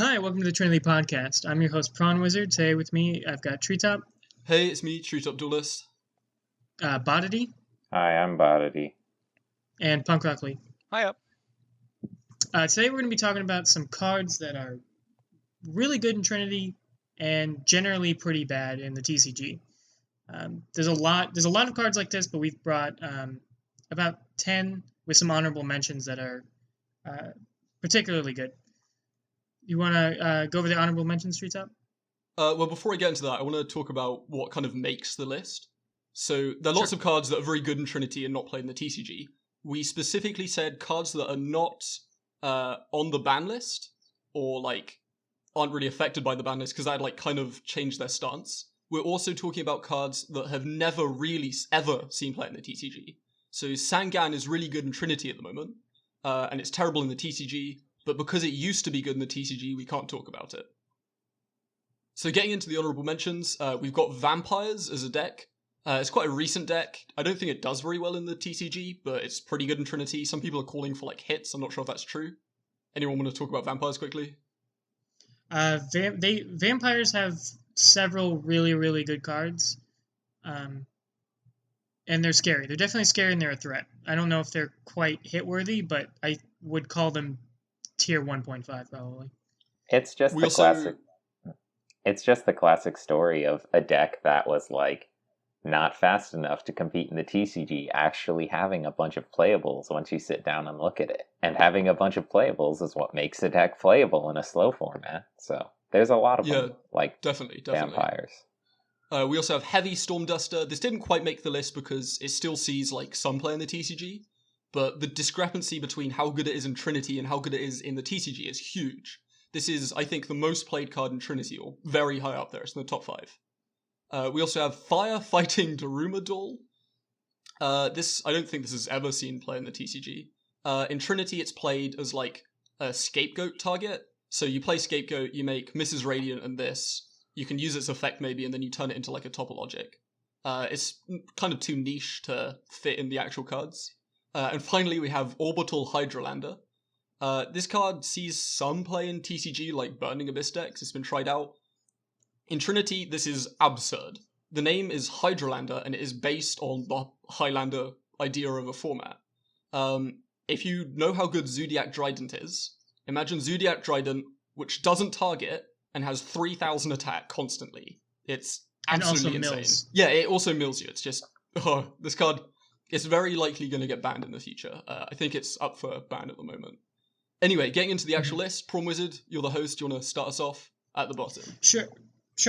Hi, welcome to the Trinity Podcast. I'm your host, Prawn Wizard. Today with me, I've got Treetop, Hey, it's me, Treetop Duelist. Bodity, Hi, I'm Bodity. and Punk Rock Lee. Hi up. Today we're going to be talking about some cards that are really good in Trinity and generally pretty bad in the TCG. There's a lot of cards like this, but we've brought about 10 with some honorable mentions that are particularly good. You want to go over the honorable mentions, Treetop? Well, before I get into that, I want to talk about what kind of makes the list. So, there are lots of cards that are very good in Trinity and not played in the TCG. We specifically said cards that are not on the ban list, or, aren't really affected by the ban list, because that'd, kind of change their stance. We're also talking about cards that have never really ever seen play in the TCG. So, Sangan is really good in Trinity at the moment, and it's terrible in the TCG, but because it used to be good in the TCG, we can't talk about it. So getting into the honorable mentions, we've got Vampires as a deck. It's quite a recent deck. I don't think it does very well in the TCG, but it's pretty good in Trinity. Some people are calling for hits. I'm not sure if that's true. Anyone want to talk about Vampires quickly? Vampires have several really, really good cards. And they're scary. They're definitely scary and they're a threat. I don't know if they're quite hit worthy, but I would call them tier 1.5 probably. It's just the classic story of a deck that was not fast enough to compete in the TCG actually having a bunch of playables once you sit down and look at it. And having a bunch of playables is what makes a deck playable in a slow format. So there's a lot of them, definitely. Vampires. We also have Heavy Stormduster. This didn't quite make the list because it still sees some play in the TCG, but the discrepancy between how good it is in Trinity and how good it is in the TCG is huge. This is, I think, the most played card in Trinity, or very high up there. It's in the top 5. We also have Firefighting Daruma Doll. I don't think this has ever seen play in the TCG. In Trinity, it's played as a scapegoat target. So you play scapegoat, you make Mrs. Radiant and this. You can use its effect maybe, and then you turn it into a topologic. It's kind of too niche to fit in the actual cards. And finally, we have Orbital HYDRALANDER. This card sees some play in TCG, like Burning Abyss decks. It's been tried out. In Trinity, this is absurd. The name is HYDRALANDER, and it is based on the Highlander idea of a format. If you know how good Zodiac Trident is, imagine Zodiac Trident, which doesn't target, and has 3,000 attack constantly. It's absolutely insane. Mills. Yeah, it also mills you. It's just, this card is very likely going to get banned in the future. I think it's up for ban at the moment. Anyway, getting into the actual list, Prawn Wizard, you're the host. Do you want to start us off at the bottom? Sure.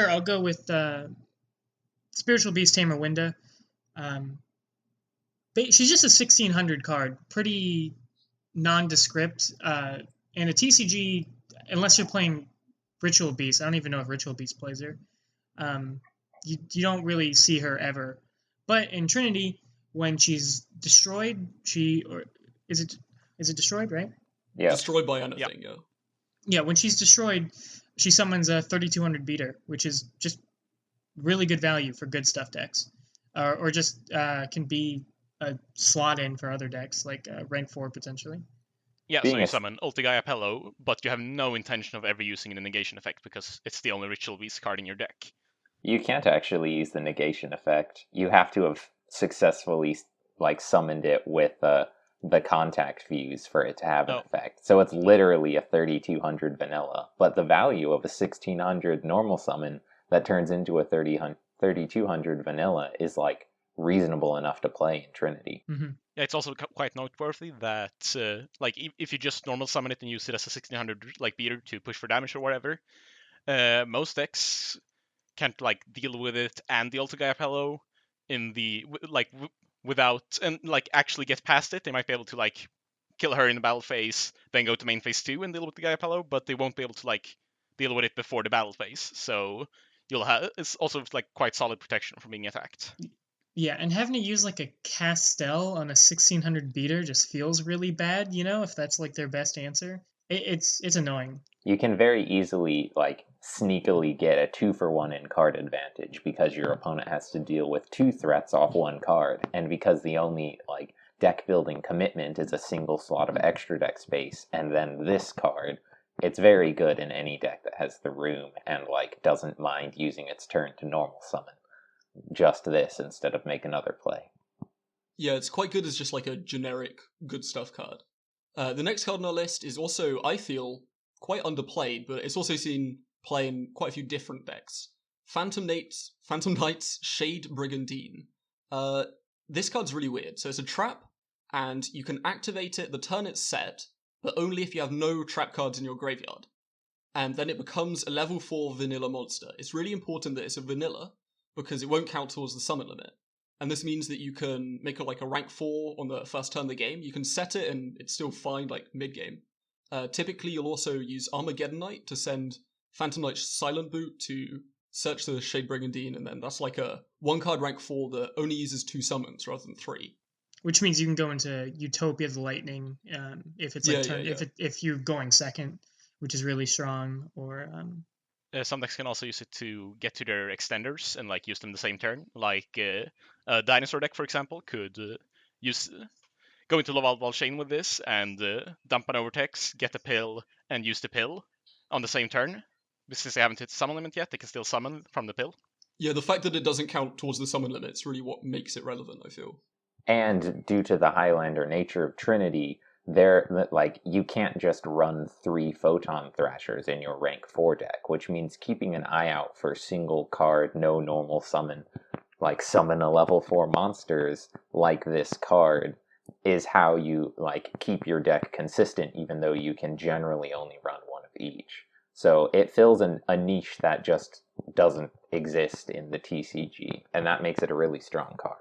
I'll go with Spiritual Beast Tamer Winda. She's just a 1600 card, pretty nondescript. And a TCG, unless you're playing Ritual Beast, I don't even know if Ritual Beast plays her. You don't really see her ever. But in Trinity, when she's destroyed, is it destroyed, right? Yeah. Destroyed by anything, yeah. Yeah, when she's destroyed, she summons a 3200 beater, which is just really good value for good stuff decks. Or just can be a slot in for other decks, like rank 4 potentially. Yeah, so you summon Ultigaia Pello, but you have no intention of ever using the negation effect because it's the only Ritual Beast card in your deck. You can't actually use the negation effect. You have to have successfully summoned it with the contact fuse for it to have an effect. So it's literally a 3200 vanilla, but the value of a 1600 normal summon that turns into a 3200 vanilla is reasonable enough to play in Trinity. Mm-hmm. Yeah, it's also quite noteworthy that if you just normal summon it and use it as a 1600 beater to push for damage or whatever, most decks can't deal with it and the Ultigaia Pello in the without and actually get past it. They might be able to kill her in the battle phase, then go to main phase 2 and deal with the Gaia Pello, but they won't be able to deal with it before the battle phase. So it's also quite solid protection from being attacked. Yeah, and having to use a Castel on a 1600 beater just feels really bad, if that's their best answer. It's annoying. You can very easily sneakily get a 2-for-1 in card advantage because your opponent has to deal with 2 threats off 1 card, and because the only deck building commitment is a single slot of extra deck space, and then this card, it's very good in any deck that has the room and like doesn't mind using its turn to normal summon just this instead of make another play. Yeah, it's quite good as just like a generic good stuff card. The next card on our list is also, I feel, quite underplayed, but it's also seen play in quite a few different decks. Phantom Knight's Shade Brigandine. This card's really weird. So it's a trap, and you can activate it the turn it's set, but only if you have no trap cards in your graveyard. And then it becomes a level 4 vanilla monster. It's really important that it's a vanilla, because it won't count towards the summon limit. And this means that you can make it like a rank 4 on the first turn of the game. You can set it and it's still fine like mid-game. Typically you'll also use Armageddon Knight to send Phantom Knight's Silent Boot to search the Shade Brigandine, and then that's like a 1-card rank 4 that only uses 2 summons rather than 3. Which means you can go into Utopia the Lightning if it's like if you're going second, which is really strong, or some decks can also use it to get to their extenders and like use them the same turn. Like a Dinosaur deck, for example, could go into Laval Chain with this and dump an Overtex, get a pill, and use the pill on the same turn. Since they haven't hit the summon limit yet, they can still summon from the pill. Yeah, the fact that it doesn't count towards the summon limit is really what makes it relevant, I feel. And due to the Highlander nature of Trinity, you can't just run 3 Photon Thrashers in your rank 4 deck, which means keeping an eye out for single card, no normal summon, like summon a level 4 monsters like this card, is how you like keep your deck consistent, even though you can generally only run 1 of each. So it fills a niche that just doesn't exist in the TCG, and that makes it a really strong card.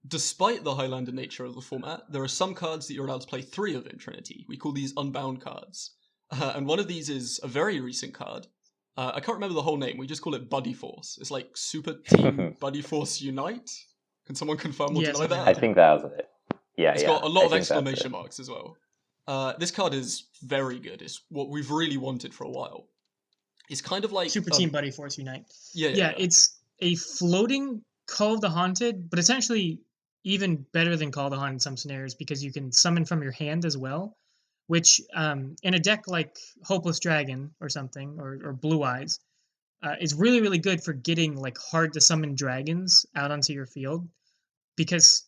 Despite the Highlander nature of the format, there are some cards that you're allowed to play 3 of in Trinity. We call these unbound cards. And one of these is a very recent card. I can't remember the whole name, we just call it Buddy Force. It's like Super Team Buddy Force Unite? Can someone confirm or deny that? I think that was it. Yeah, It's got a lot of exclamation marks as well. This card is very good. It's what we've really wanted for a while. It's kind of like Super Team Buddy Force Unite. Yeah, it's a floating Call of the Haunted, but it's actually even better than Call of the Haunted in some scenarios because you can summon from your hand as well, which in a deck like Hopeless Dragon or something, or Blue Eyes, is really, really good for getting like hard to summon dragons out onto your field, because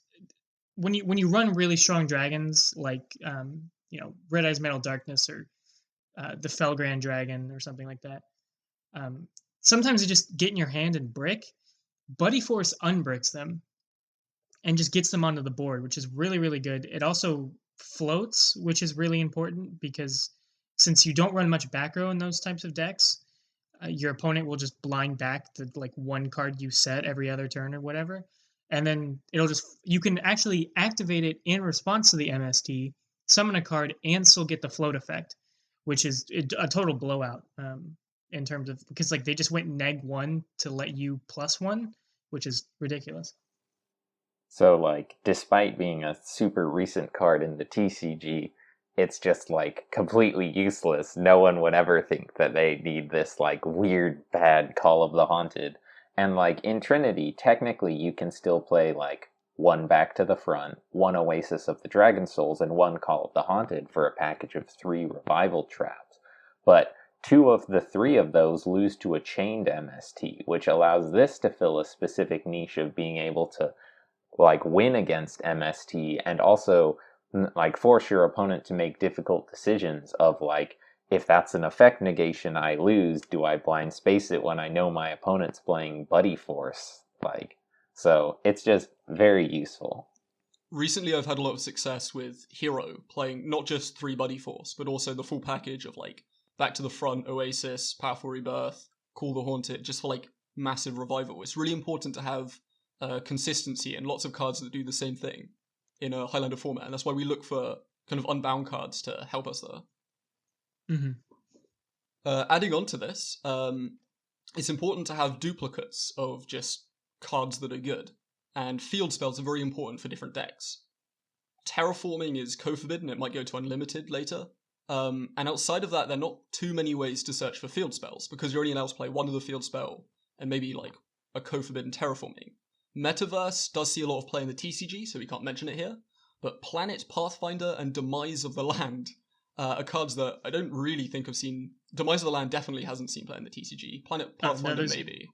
when you run really strong dragons like Red Eyes Metal Darkness or the Felgrand Dragon or something like that, sometimes you just get in your hand and brick. Buddy Force unbricks them and just gets them onto the board, which is really, really good. It also floats, which is really important because since you don't run much back row in those types of decks, your opponent will just blind back to like 1 card you set every other turn or whatever. And then you can actually activate it in response to the MST, summon a card, and still get the float effect, which is a total blowout in terms of, because like they just went -1 to let you +1, which is ridiculous. So like, despite being a super recent card in the TCG, it's just like completely useless. No one would ever think that they need this like weird bad Call of the Haunted. And like in Trinity, technically you can still play like 1 Back to the Front, 1 Oasis of the Dragon Souls, and 1 Call of the Haunted for a package of 3 Revival Traps. But 2 of the 3 of those lose to a chained MST, which allows this to fill a specific niche of being able to like win against MST and also like force your opponent to make difficult decisions of like, if that's an effect negation I lose, do I blind space it when I know my opponent's playing Buddy Force? Like, so it's just very useful. Recently I've had a lot of success with Hero playing not just 3 Buddy Force, but also the full package of like Back to the Front, Oasis, Powerful Rebirth, Call the Haunted, just for like massive revival. It's really important to have consistency and lots of cards that do the same thing in a Highlander format, and that's why we look for kind of unbound cards to help us there. Mm-hmm. Adding on to this, it's important to have duplicates of just cards that are good, and field spells are very important for different decks. Terraforming is co-forbidden, it might go to unlimited later, and outside of that there are not too many ways to search for field spells, because you're only allowed to play 1 of the field spell, and maybe like a co-forbidden Terraforming. Metaverse does see a lot of play in the TCG, so we can't mention it here, but Planet, Pathfinder, and Demise of the Land are cards that I don't really think I've seen. Demise of the Land definitely hasn't seen play in the TCG. Planet Pathfinder maybe.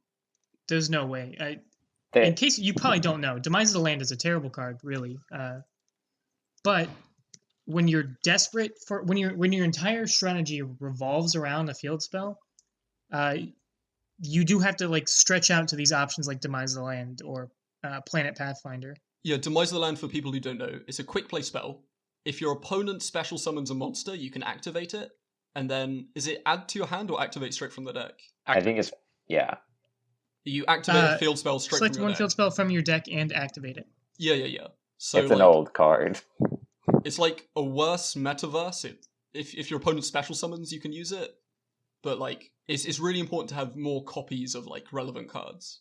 There's no way. They- In case you probably don't know, Demise of the Land is a terrible card, really. But when you're desperate for when your entire strategy revolves around a field spell, you do have to like stretch out to these options like Demise of the Land or Planet Pathfinder. Yeah, Demise of the Land, for people who don't know, it's a quick play spell. If your opponent special summons a monster, you can activate it, and then is it add to your hand or activate straight from the deck? I think it's yeah. You activate a field spell straight from Select your one deck. field spell from your deck and activate it. Yeah. So It's an old card. It's like a worse metaverse. If your opponent special summons, you can use it. But like, it's really important to have more copies of like relevant cards.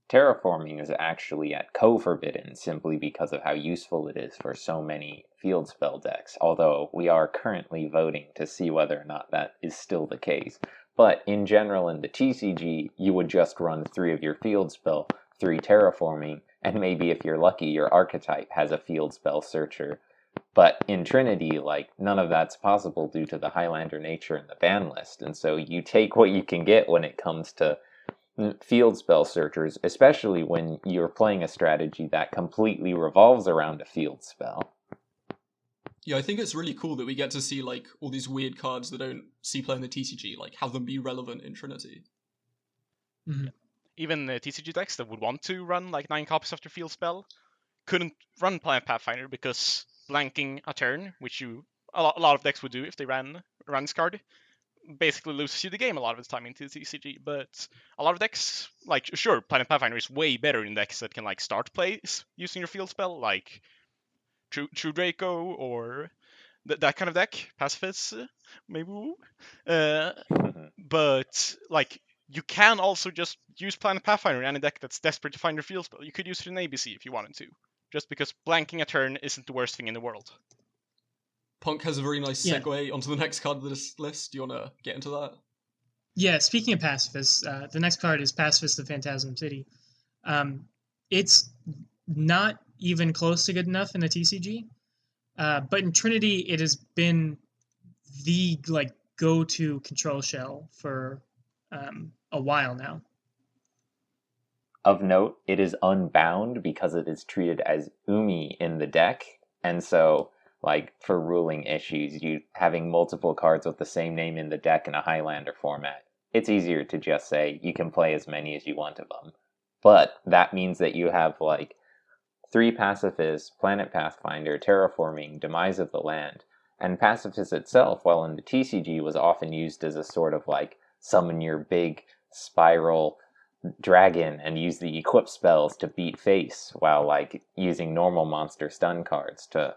Terraforming is actually at co-forbidden simply because of how useful it is for so many field spell decks, although we are currently voting to see whether or not that is still the case. But in general, in the TCG, you would just run 3 of your field spell, 3 terraforming, and maybe if you're lucky, your archetype has a field spell searcher. But in Trinity, like, none of that's possible due to the Highlander nature in the ban list, and so you take what you can get when it comes to field spell searchers, especially when you're playing a strategy that completely revolves around a field spell. Yeah, I think it's really cool that we get to see like all these weird cards that don't see play in the TCG, like have them be relevant in Trinity. Mm-hmm. Even the TCG decks that would want to run like 9 copies of their field spell couldn't run Planet Pathfinder because blanking a turn, which a lot of decks would do if they ran this card, basically loses you the game a lot of the time into the TCG. But a lot of decks, like, sure, Planet Pathfinder is way better in decks that can like start plays using your field spell, like True Draco or that kind of deck, Pacifist, maybe. But like, you can also just use Planet Pathfinder in any deck that's desperate to find your field spell. You could use it in ABC if you wanted to, just because blanking a turn isn't the worst thing in the world. Punk has a very nice segue onto the next card of this list. Do you want to get into that? Yeah, speaking of pacifists, the next card is Pacifist of Phantasm City. It's not even close to good enough in the TCG, but in Trinity, it has been the like go-to control shell for a while now. Of note, it is unbound because it is treated as Umi in the deck, and so, like, for ruling issues, you having multiple cards with the same name in the deck in a Highlander format, it's easier to just say you can play as many as you want of them. But that means that you have, like, 3 Pacifists, Planet Pathfinder, Terraforming, Demise of the Land, and Pacifist itself, while in the TCG, was often used as a sort of, like, summon your big spiral dragon and use the equip spells to beat face, while, like, using normal monster stun cards to,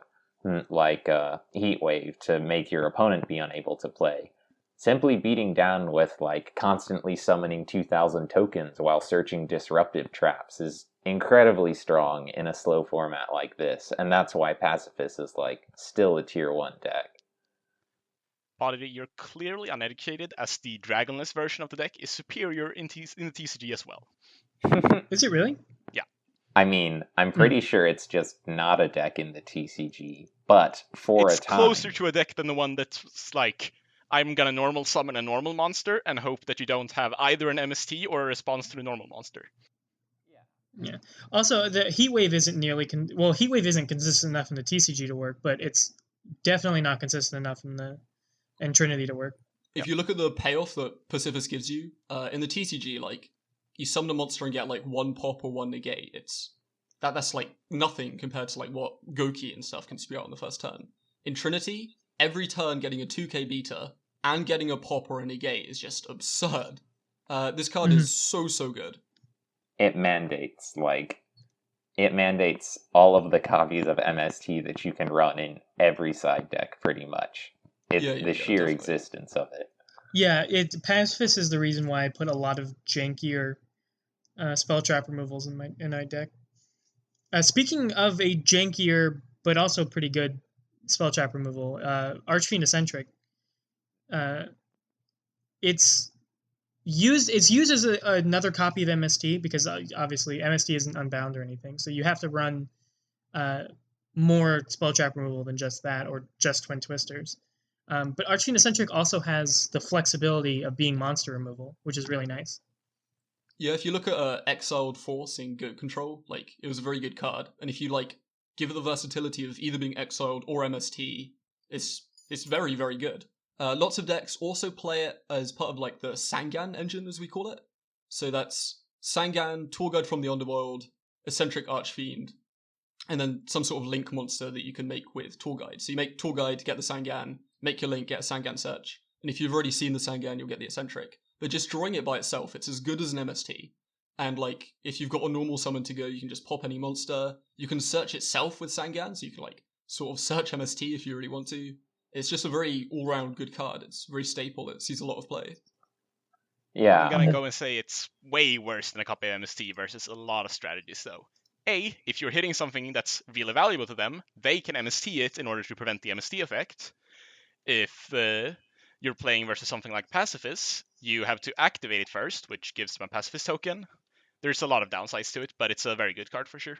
like, Heat Wave to make your opponent be unable to play. Simply beating down with, like, constantly summoning 2,000 tokens while searching disruptive traps is incredibly strong in a slow format like this, and that's why Pacifist is, like, still a tier 1 deck. Oddity, you're clearly uneducated, as the dragonless version of the deck is superior in the TCG as well. Is it really? Yeah. I mean, I'm pretty sure it's just not a deck in the TCG, but for it's a time... closer to a deck than the one that's like, I'm gonna normal summon a normal monster and hope that you don't have either an MST or a response to the normal monster. Yeah. Also, the Heat Wave isn't nearly Heat Wave isn't consistent enough in the TCG to work, but it's definitely not consistent enough in Trinity to work. If you look at the payoff that Pacifist gives you in the TCG, like, you summon a monster and get like 1 pop or 1 negate. That's like nothing compared to like what Goki and stuff can spew out on the first turn. In Trinity, every turn getting a 2k beta and getting a pop or a negate is just absurd. This card is so good. It mandates all of the copies of MST that you can run in every side deck, pretty much. It's the sheer definitely. existence of it. Yeah, Pacifist is the reason why I put a lot of jankier spell trap removals in my deck. Speaking of a jankier but also pretty good spell trap removal, ARCHFIEND ECCENTRICK. It's used as another copy of MST because obviously MST isn't unbound or anything, so you have to run more spell trap removal than just that or just Twin Twisters. But ARCHFIEND Eccentric also has the flexibility of being monster removal, which is really nice. Yeah, if you look at Exiled Force in Goat Control, like, it was a very good card. And if you, like, give it the versatility of either being exiled or MST, it's very, very good. Lots of decks also play it as part of, like, the Sangan engine, as we call it. So that's Sangan, Tour Guide from the Underworld, Eccentric Archfiend, and then some sort of link monster that you can make with Tour Guide. So you make Tour Guide, get the Sangan, make your link, get a Sangan search. And if you've already seen the Sangan, you'll get the Eccentric. But just drawing it by itself, it's as good as an MST. And, like, if you've got a normal summon to go, you can just pop any monster. You can search itself with Sangan, so you can, like, sort of search MST if you really want to. It's just a very all-round good card. It's very staple. It sees a lot of play. Yeah. I'm gonna go and say it's way worse than a copy of MST versus a lot of strategies, though. If you're hitting something that's really valuable to them, they can MST it in order to prevent the MST effect. If you're playing versus something like Pacifist, you have to activate it first, which gives them a Pacifist token. There's a lot of downsides to it, but it's a very good card for sure.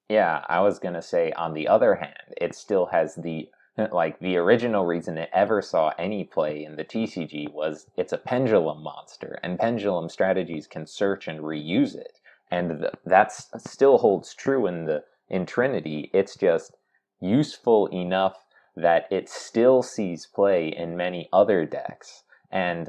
Yeah, I was gonna say, on the other hand, it still has the original reason it ever saw any play in the TCG was it's a pendulum monster, and pendulum strategies can search and reuse it. And that still holds true in Trinity. It's just useful enough that it still sees play in many other decks. And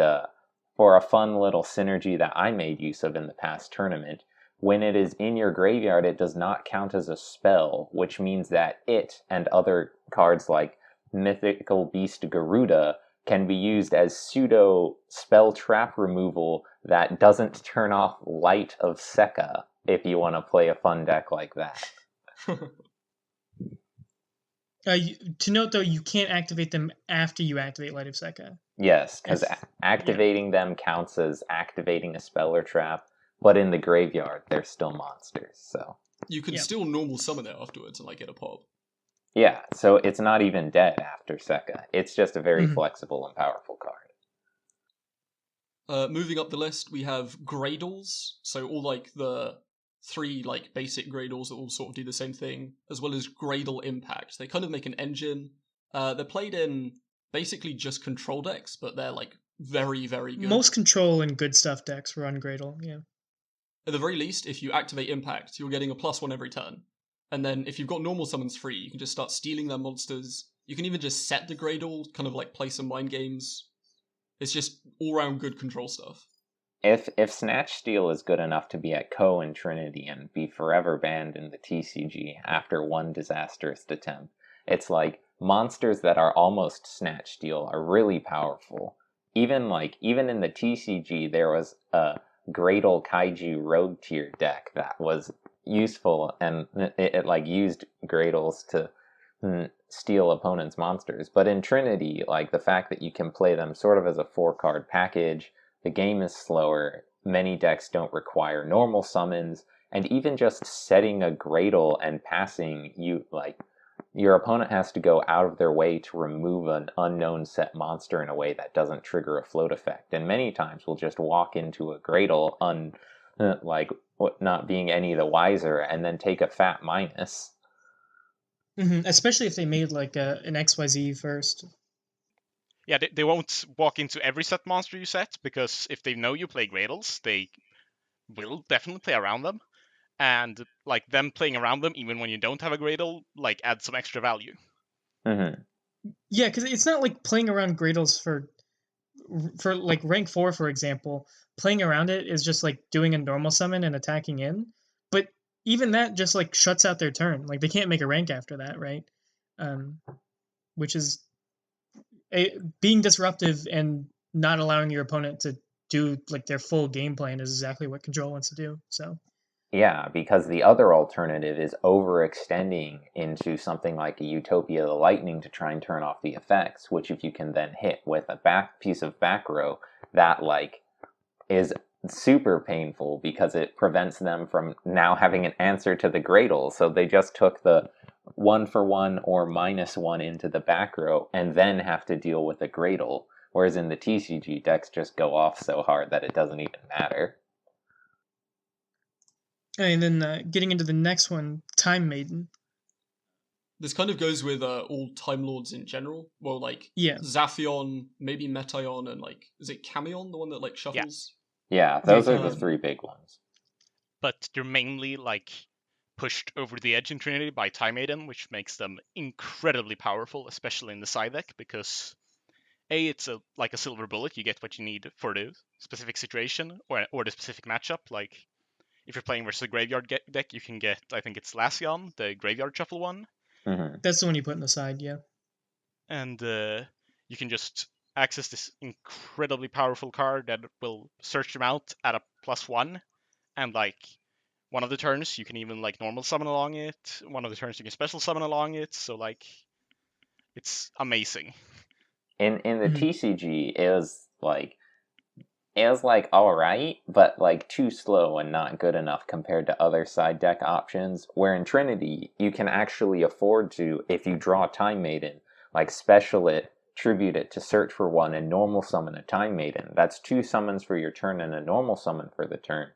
for a fun little synergy that I made use of in the past tournament, when it is in your graveyard, it does not count as a spell, which means that it and other cards like Mythical Beast Garuda can be used as pseudo spell trap removal that doesn't turn off Light of Sekka if you want to play a fun deck like that. To note, though, you can't activate them after you activate Light of Sekka. Yes, because activating them counts as activating a spell or trap, but in the graveyard, they're still monsters, so... You can still normal summon it afterwards and, like, get a pop. Yeah, so it's not even dead after Sekka. It's just a very flexible and powerful card. Moving up the list, we have Graydles. So all, like, the 3, like, basic Graydles that all sort of do the same thing, as well as GRAYDLE Impact. They kind of make an engine. They're played in basically just control decks, but they're, like, very, very good. Most control and good stuff decks run GRAYDLE, yeah. At the very least, if you activate Impact, you're getting a +1 every turn. And then if you've got normal summons free, you can just start stealing their monsters. You can even just set the GRAYDLE, kind of like play some mind games. It's just all-round good control stuff. If Snatch Steal is good enough to be at Co in Trinity and be forever banned in the TCG after one disastrous attempt, it's like monsters that are almost Snatch Steal are really powerful. Even in the TCG, there was a GRAYDLE Kaiju Rogue tier deck that was useful, and it like used GRAYDLEs to steal opponents' monsters. But in Trinity, like, the fact that you can play them sort of as a 4-card package, the game is slower, many decks don't require normal summons, and even just setting a GRAYDLE and passing, your opponent has to go out of their way to remove an unknown set monster in a way that doesn't trigger a float effect. And many times we'll just walk into a GRAYDLE not being any the wiser, and then take a fat minus. Especially if they made like an XYZ first. Yeah, they won't walk into every set monster you set, because if they know you play GRAYDLEs, they will definitely play around them. And like them playing around them, even when you don't have a GRAYDLE, like adds some extra value. Yeah, because it's not like playing around GRAYDLEs for like rank 4, for example. Playing around it is just like doing a normal summon and attacking in. But even that just like shuts out their turn. Like they can't make a rank after that, right? Which is being disruptive and not allowing your opponent to do like their full game plan is exactly what Control wants to do. So yeah, because the other alternative is overextending into something like a Utopia the Lightning to try and turn off the effects, which if you can then hit with a piece of back row, that like is super painful because it prevents them from now having an answer to the GRAYDLE. So they just took the 1-for-1 or -1 into the back row and then have to deal with a GRAYDLE. Whereas in the TCG, decks just go off so hard that it doesn't even matter. And then getting into the next one, Time Maiden. This kind of goes with all Time Lords in general. Well, like Yeah. ZAPHION, maybe Metaion, and like, is it Camion, the one that like shuffles? Yeah, those are the um, 3 big ones. But they're mainly like pushed over the edge in Trinity by TIMELORD, which makes them incredibly powerful, especially in the side deck, because it's like a silver bullet. You get what you need for the specific situation or the specific matchup. Like if you're playing versus a graveyard deck, you can get, I think it's Lasion, the graveyard shuffle one. Mm-hmm. That's the one you put in the side, yeah. And you can just access this incredibly powerful card that will search them out at a +1, and like one of the turns you can even like normal summon along it. One of the turns you can special summon along it. So like, it's amazing. In the Mhm. TCG, it was like alright, but like too slow and not good enough compared to other side deck options. Where in Trinity, you can actually afford to, if you draw Time Maiden, like special it, tribute it to search for one, and normal summon a Time Maiden. That's 2 summons for your turn and a normal summon for the turn.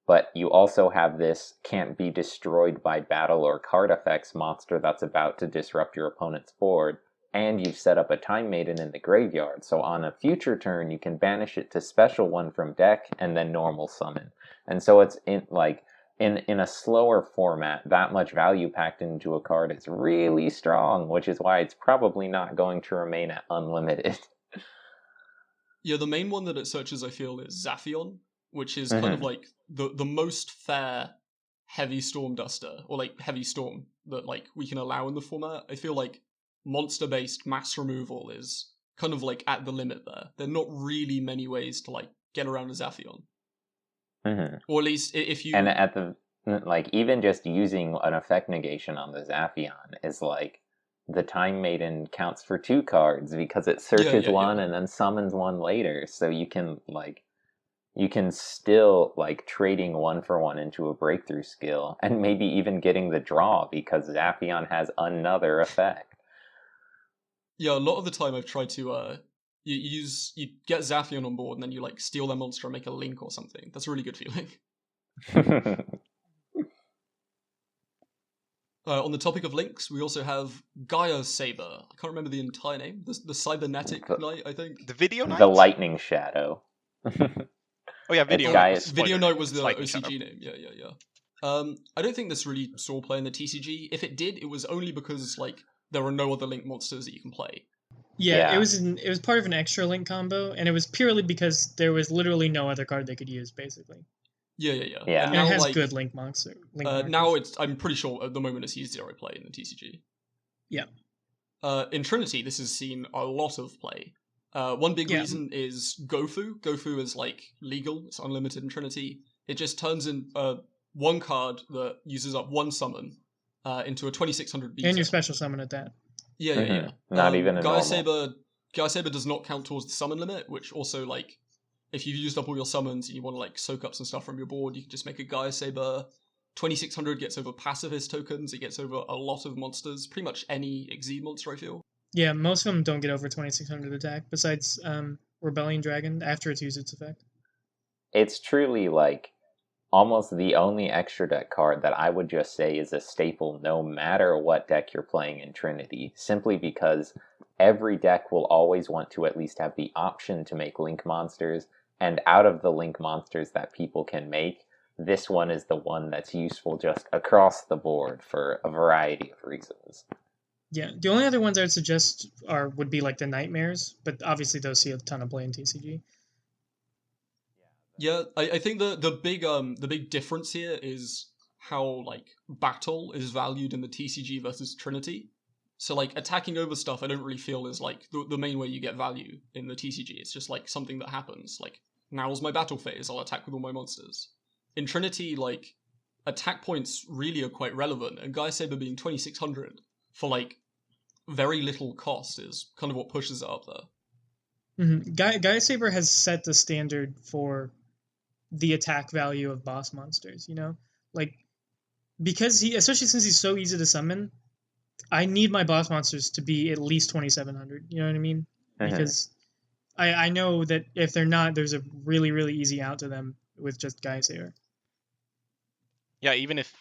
But you also have this can't be destroyed by battle or card effects monster that's about to disrupt your opponent's board, and you've set up a Time Maiden in the graveyard, so on a future turn you can banish it to special one from deck and then normal summon. And so it's in a slower format, that much value packed into a card is really strong, which is why it's probably not going to remain at unlimited. Yeah, the main one that it searches, I feel, is ZAPHION, which is kind of like the most fair heavy storm duster, or like heavy storm that like we can allow in the format. I feel like monster-based mass removal is kind of like at the limit there. There are not really many ways to like get around a ZAPHION. Or at least if you... And at the, like, even just using an effect negation on the ZAPHION is like, the Time Maiden counts for 2 cards because it searches one and then summons one later, so you can still like trading 1-for-1 into a breakthrough skill, and maybe even getting the draw because ZAPHION has another effect. Yeah, a lot of the time I've tried to you get ZAPHION on board and then you like steal their monster and make a link or something. That's a really good feeling. On the topic of links, we also have Gaia Saber. I can't remember the entire name. The cybernetic knight, I think. The video knight? The lightning shadow. Oh yeah, video Gaia's knight. Video Knight was the Lightning OCG Shadow. name. Yeah. I don't think this really saw play in the TCG. If it did, it was only because like there were no other link monsters that you can play. Yeah, it was part of an extra link combo, and it was purely because there was literally no other card they could use, basically. Yeah. Yeah. And And now, it has like, good link monster. now I'm pretty sure at the moment it's used 0 play in the TCG. Yeah. In Trinity, this has seen a lot of play. One big reason is Gofu. Gofu is like legal; it's unlimited in Trinity. It just turns in one card that uses up 1 summon into a 2600 beta. And your special summon at that. Yeah. Not even a Gaia normal. Saber does not count towards the summon limit, which also, like, if you've used up all your summons and you want to like soak up some stuff from your board, you can just make a Gaia Saber. 2600 gets over pacifist tokens. It gets over a lot of monsters. Pretty much any Exceed monster, I feel. Yeah, most of them don't get over 2600 attack, besides Rebellion Dragon, after it's used its effect. It's truly like almost the only extra deck card that I would just say is a staple no matter what deck you're playing in Trinity, simply because every deck will always want to at least have the option to make link monsters, and out of the link monsters that people can make, this one is the one that's useful just across the board for a variety of reasons. Yeah, the only other ones I would suggest would be like the Nightmares, but obviously those see a ton of play in TCG. Yeah, I think the big difference here is how like battle is valued in the TCG versus Trinity. So like attacking over stuff, I don't really feel is like the main way you get value in the TCG. It's just like something that happens. Like, now's my battle phase, I'll attack with all my monsters. In Trinity, like, attack points really are quite relevant, and Gaia Saber being 2600 for like very little cost is kind of what pushes it up there. Mm-hmm. Gaia Saber has set the standard for the attack value of boss monsters, you know? Like, because especially since he's so easy to summon, I need my boss monsters to be at least 2700, you know what I mean? Because I know that if they're not, there's a really, really easy out to them with just Gaia Saber. Yeah, even if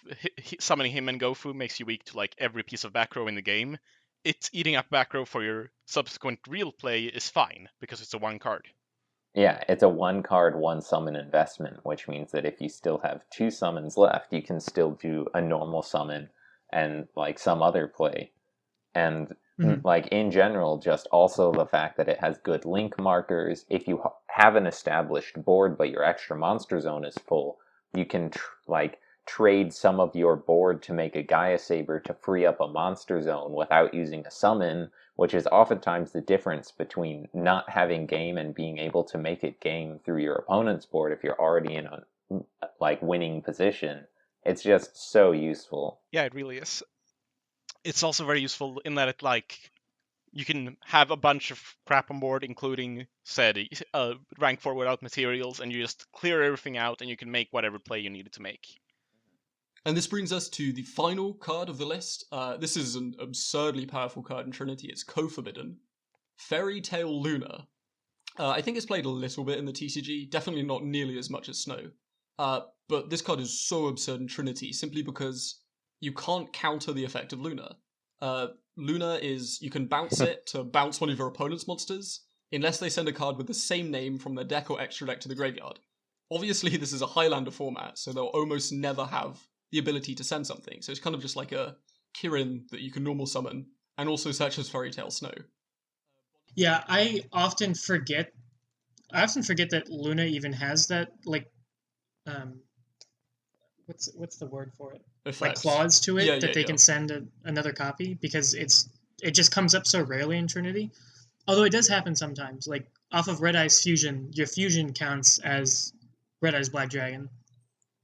summoning him and Gofu makes you weak to like every piece of back row in the game, it's eating up back row for your subsequent real play is fine because it's a 1 card. Yeah, it's a 1 card, 1 summon investment, which means that if you still have 2 summons left, you can still do a normal summon and like some other play. And like in general, just also the fact that it has good link markers. If you have an established board but your extra monster zone is full, you can trade some of your board to make a Gaia Saber to free up a monster zone without using a summon, which is oftentimes the difference between not having game and being able to make it game through your opponent's board if you're already in a like winning position. It's just so useful. Yeah, it really is. It's also very useful in that it like you can have a bunch of crap on board, including said rank 4 without materials, and you just clear everything out and you can make whatever play you needed to make. And this brings us to the final card of the list. This is an absurdly powerful card in Trinity. It's co-forbidden. Fairy Tale Luna. I think it's played a little bit in the TCG, definitely not nearly as much as Snow. But this card is so absurd in Trinity simply because you can't counter the effect of Luna. Luna is, you can bounce it to bounce one of your opponent's monsters, unless they send a card with the same name from their deck or extra deck to the graveyard. Obviously, this is a Highlander format, so they'll almost never have the ability to send something, so it's kind of just like a Kirin that you can normal summon, and also search as Fairy Tale Snow. Yeah, I often forget that Luna even has that, like, what's the word for it? Effect. Like clause to it that they can send another copy, because it just comes up so rarely in Trinity. Although it does happen sometimes, like off of Red Eye's fusion, your fusion counts as Red Eye's Black Dragon.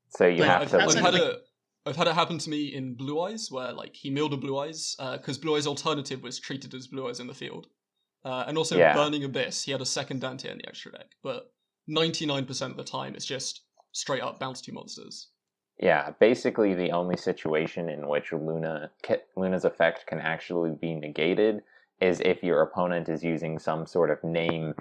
So you have to. I've had it happen to me in Blue Eyes, where like he milled a Blue Eyes, because Blue Eyes Alternative was treated as Blue Eyes in the field. And also Burning Abyss, he had a second Dante in the extra deck, but 99% of the time it's just straight up bounce 2 monsters. Yeah, basically the only situation in which Luna's effect can actually be negated is if your opponent is using some sort of name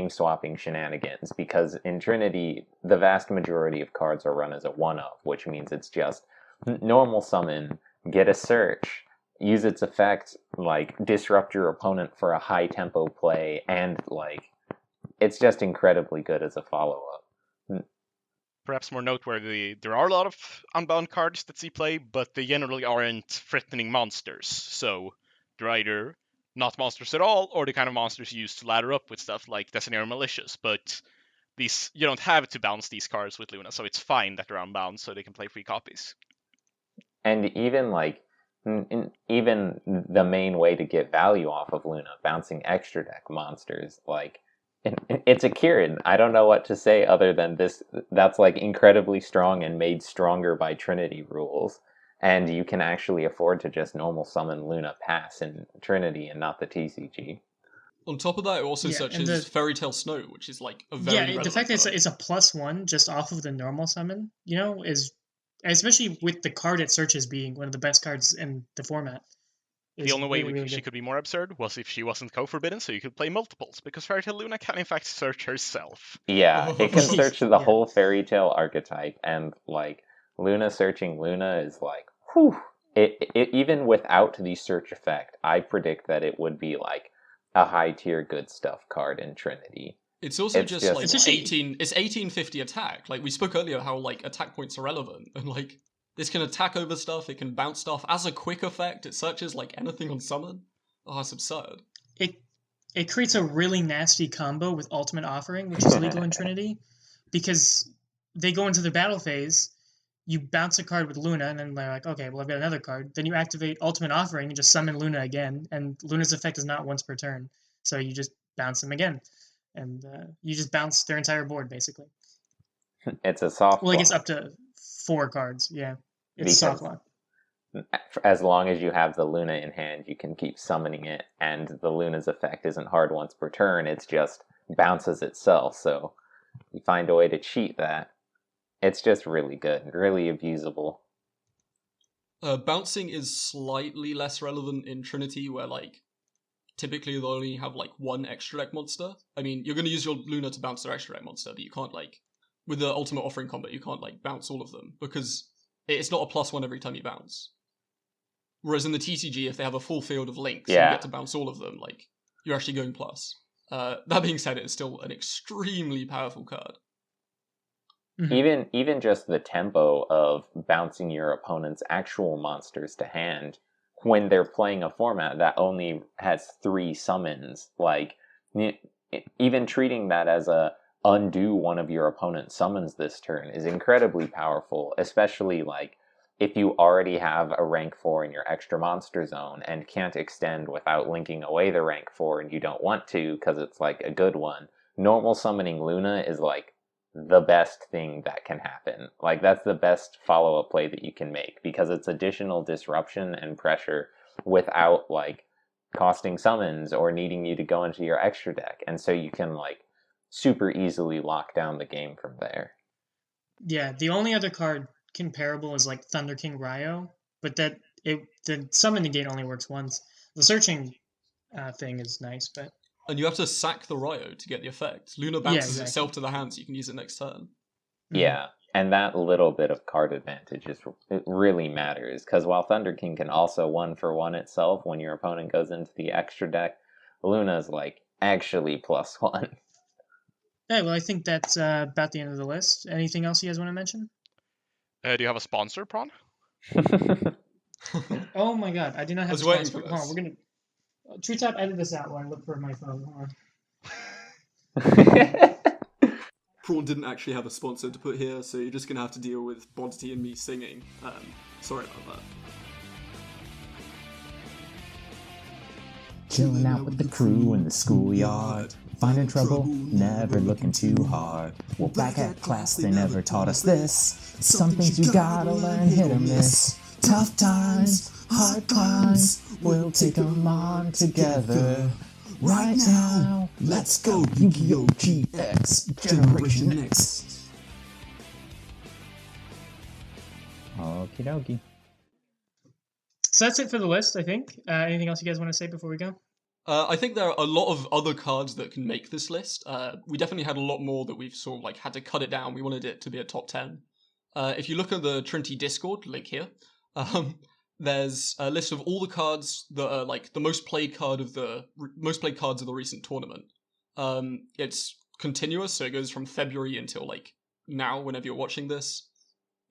swapping shenanigans, because in Trinity, the vast majority of cards are run as a one-of, which means it's just normal summon, get a search, use its effect, like disrupt your opponent for a high tempo play, and like it's just incredibly good as a follow-up. Perhaps more noteworthy, there are a lot of unbound cards that see play, but they generally aren't threatening monsters, so they're either not monsters at all, or the kind of monsters used to ladder up with stuff like Designator Malicious, but these you don't have to bounce these cards with Luna, so it's fine that they're unbound, so they can play free copies. And even even the main way to get value off of Luna, bouncing extra deck monsters, like it's a Kirin. I don't know what to say other than this. That's like incredibly strong and made stronger by Trinity rules. And you can actually afford to just normal summon Luna pass in Trinity and not the TCG. On top of that, it also searches Fairy Tale Snow, which is like a very relevant the fact that card. it's a +1 just off of the normal summon, is especially with the card it searches being one of the best cards in the format. The only way really she could be more absurd was if she wasn't co-forbidden, so you could play multiples, because Fairy Tale Luna can in fact search herself. Yeah, it can search the whole Fairy Tale archetype, and like Luna searching Luna is like, whew. It even without the search effect, I predict that it would be like a high tier good stuff card in Trinity. It's also just like 1850 attack. Like we spoke earlier how like attack points are relevant, and like this can attack over stuff, it can bounce stuff. As a quick effect, it searches like anything on summon. Oh, it's absurd. It creates a really nasty combo with Ultimate Offering, which is legal in Trinity, because they go into the battle phase, you bounce a card with Luna, and then they're like, okay, well, I've got another card. Then you activate Ultimate Offering and just summon Luna again, and Luna's effect is not once per turn. So you just bounce them again, and you just bounce their entire board, basically. It's a soft Well, I guess up to 4 cards, yeah. It's a soft lock. As long as you have the Luna in hand, you can keep summoning it, and the Luna's effect isn't hard once per turn, it's just bounces itself, so you find a way to cheat that. It's just really good, really abusable. Bouncing is slightly less relevant in Trinity, where like typically they'll only have like 1 extra deck monster. I mean, you're going to use your Luna to bounce their extra deck monster, but you can't like with the Ultimate Offering combo, you can't like bounce all of them because it's not a +1 every time you bounce. Whereas in the TCG, if they have a full field of links and you get to bounce all of them, like you're actually going plus. That being said, it's still an extremely powerful card. Even just the tempo of bouncing your opponent's actual monsters to hand when they're playing a format that only has 3 summons, like even treating that as a undo one of your opponent's summons this turn is incredibly powerful, especially like if you already have a rank 4 in your extra monster zone and can't extend without linking away the rank 4 and you don't want to because it's like a good one. Normal summoning Luna is like the best thing that can happen. Like that's the best follow-up play that you can make because it's additional disruption and pressure without like costing summons or needing you to go into your extra deck. And so you can like super easily lock down the game from there. Yeah, the only other card comparable is like Thunder King Ryo, but the summon negate only works once. The searching thing is nice, but and you have to sack the Ryo to get the effect. Luna bounces itself to the hand so you can use it next turn. Yeah, and that little bit of card advantage it really matters, because while Thunder King can also 1-for-1 itself when your opponent goes into the extra deck, Luna's like actually +1. Yeah, well, I think that's about the end of the list. Anything else you guys want to mention? Do you have a sponsor, Prawn? Oh my god, I do not have I was a waiting sponsor. for this. Hold on, we're gonna Treetop, edit this out while I look for my phone. Prawn didn't actually have a sponsor to put here, so you're just gonna have to deal with Bodity and me singing. Sorry about that. Chilling out with the crew in the schoolyard. Finding trouble, never looking too hard. Well, back at class, they never taught us this. Some things you gotta learn, hit or miss. Tough times, hard times, we'll take them on together. Right now, let's go Yu-Gi-Oh! GX, Generation X. Okie dokie. So that's it for the list, I think. Anything else you guys want to say before we go? I think there are a lot of other cards that can make this list. We definitely had a lot more that we've sort of like had to cut it down. We wanted it to be a top 10. If you look at the Trinity Discord, link here, there's a list of all the cards that are like the most played cards of the recent tournament. It's continuous, so it goes from February until like now, whenever you're watching this.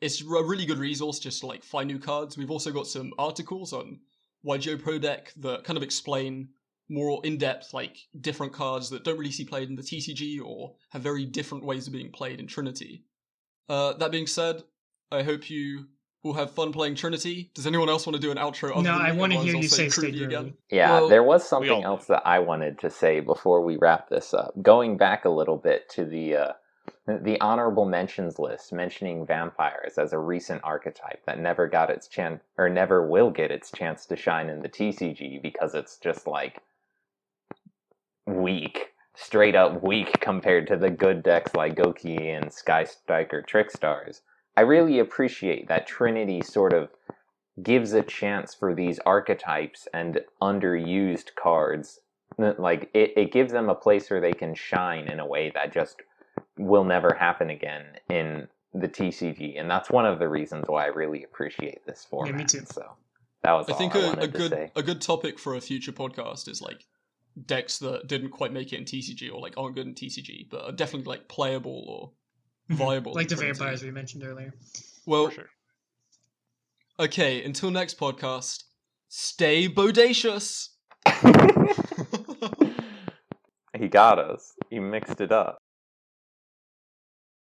It's a really good resource just to like find new cards. We've also got some articles on Yugioh Pro Deck that kind of explain more in-depth, like different cards that don't really see played in the TCG or have very different ways of being played in Trinity. That being said, I hope you will have fun playing Trinity. Does anyone else want to do an outro? No, I want to hear you say stay groovy again. Yeah, Well, there was something else that I wanted to say before we wrap this up. Going back a little bit to the honorable mentions list, mentioning vampires as a recent archetype that never got its chance, or never will get its chance to shine in the TCG because it's just like weak, straight up weak compared to the good decks like Goki and Sky Striker Trickstars. I really appreciate that Trinity sort of gives a chance for these archetypes and underused cards. Like, it gives them a place where they can shine in a way that just will never happen again in the TCG. And that's one of the reasons why I really appreciate this format. Yeah, me too. So that was I all think I wanted to say. a good topic for a future podcast is like decks that didn't quite make it in TCG or like aren't good in TCG, but are definitely like playable or viable. Like the Trinity. vampires we mentioned earlier. Well, For sure. Okay, until next podcast, stay bodacious! He got us. He mixed it up.